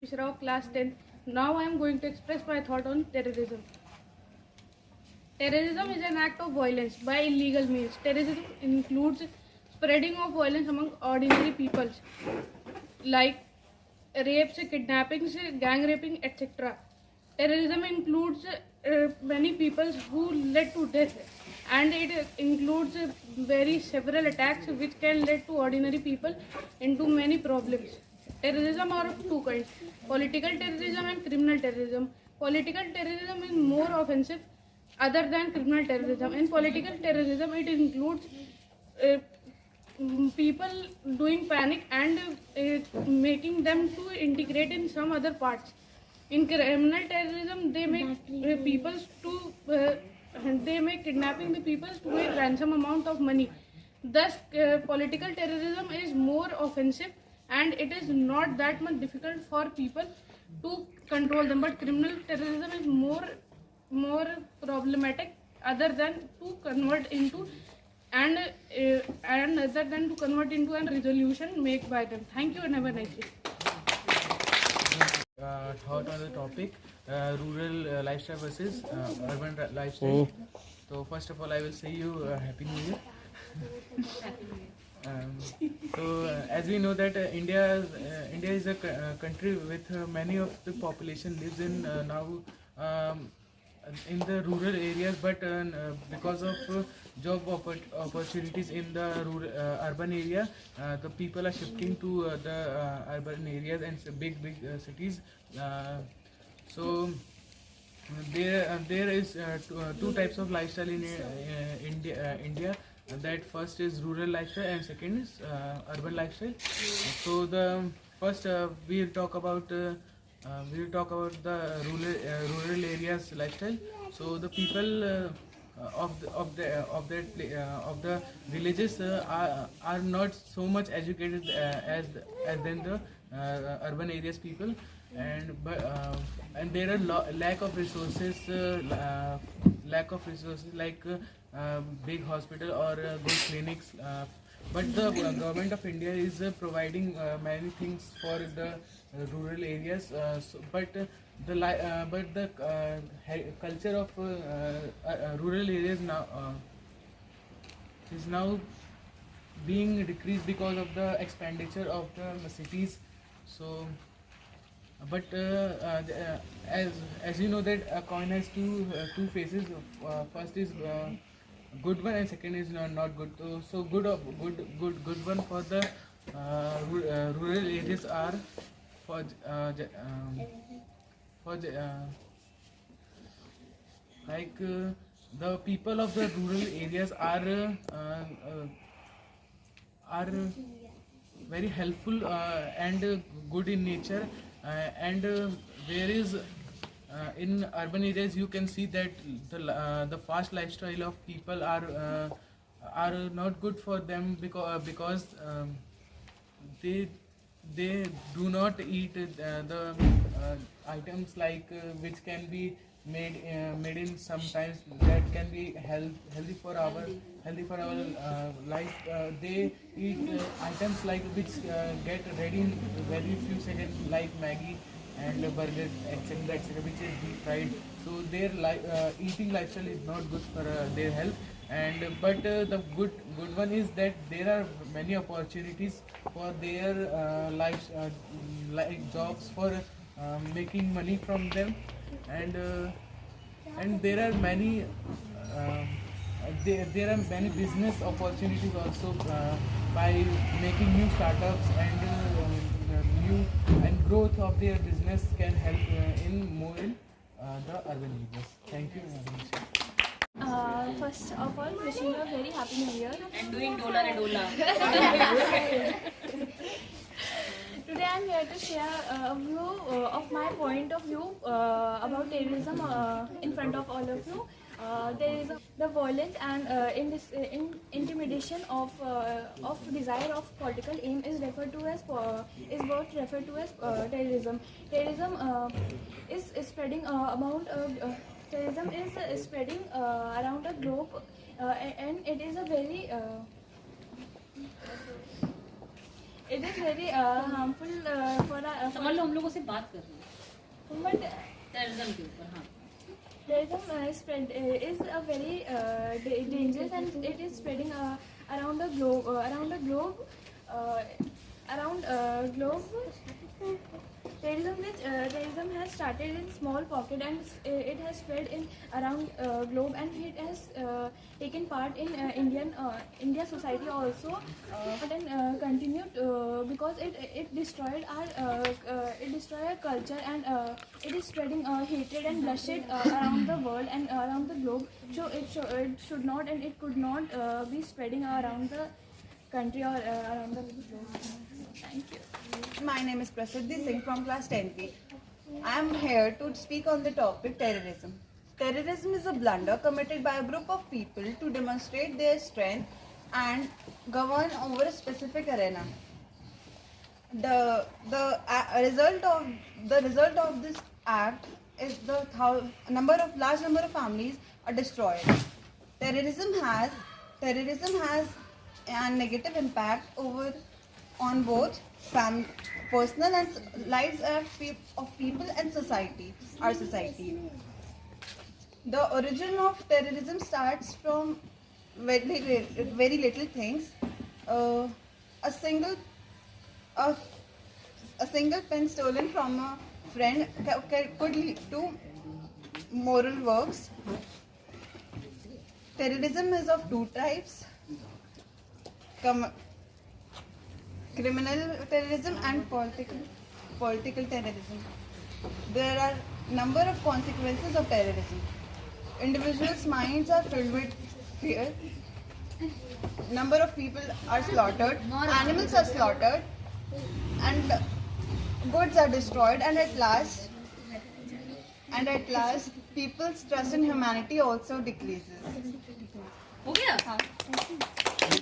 Mishra of class 10. Now I am going to express my thought on terrorism. Terrorism is an act of violence by illegal means. Terrorism includes spreading of violence among ordinary peoples like rapes, kidnappings, gang raping, etc. Terrorism includes many people who led to death, and it includes very several attacks which can lead to ordinary people into many problems. Terrorism are of two kinds: political terrorism and criminal terrorism. Political terrorism is more offensive other than criminal terrorism. In political terrorism, it includes uh, people doing panic and making them to integrate in some other parts. In criminal terrorism, they make people to they make kidnapping the people to a ransom amount of money. Thus, political terrorism is more offensive and it is not that much difficult for people to control them. But criminal terrorism is more problematic other than to convert into and other than to convert into a resolution made by them. Thank you and have a nice day. Thought on the topic rural lifestyle versus urban lifestyle. So first of all, I will say you happy new year. As we know that India is a country with many of the population lives in now in the rural areas, but because of job opportunities in the urban area, the people are shifting to the urban areas and big cities. So there is two types of lifestyle in India. That first is rural lifestyle and second is urban lifestyle. So the first we'll talk about the rural areas lifestyle. So the people of the villages are not so much educated as than the urban areas people, and there are lack of resources like big hospital or good clinics, but the government of India is providing many things for the rural areas, but the culture of rural areas now is now being decreased because of the expenditure of the cities. So but as you know that a coin has two faces. First is good one and second is not good. So good one for the rural areas are for like the people of the rural areas are very helpful and good in nature, and there is in urban areas you can see that the fast lifestyle of people are not good for them because they do not eat the items like which can be made in sometimes that can be healthy for our life. They eat items like which get ready in very few seconds, like Maggie and burger, etc., which is deep fried. So their eating lifestyle is not good for their health. And but the good one is that there are many opportunities for their like jobs for making money from them, and there are many there are many business opportunities also by making new startups, and new and growth of their business can help in more in the urban areas. Thank you. First of all, wishing you a very happy new year. And doing dola and dola. Today I am here to share a view of my point of view about terrorism in front of all of you. There is the violence and intimidation of desire of political aim is referred to as terrorism. Terrorism is spreading amount of terrorism is spreading around the globe, and it is a very it is very harmful for समझ लो हम लोगों से बात कर रहे हैं but terrorism के ऊपर. हाँ. terrorism spread is a very dangerous, and it is spreading around the globe. Terrorism has started in small pocket, and it has spread in around globe, and it has taken part in India society also, and continued because it destroyed our culture, and it is spreading hatred and bloodshed around the world and around the globe. So it should not, and it could not be spreading around the country or around the globe. Thank you. My name is Prasiddhi Singh from class 10B. I am here to speak on the topic terrorism. Terrorism is a blunder committed by a group of people to demonstrate their strength and govern over a specific arena. The result of this act is the large number of families are destroyed. Terrorism has a negative impact on both personal and lives of people and society, our society. The origin of terrorism starts from very little things. A single pen stolen from a friend could lead to moral works. Terrorism is of two types: criminal terrorism and political terrorism. There are number of consequences of terrorism. Individuals' minds are filled with fear. Number of people are slaughtered, animals are slaughtered, and goods are destroyed, and at last people's trust in humanity also decreases. हो गया.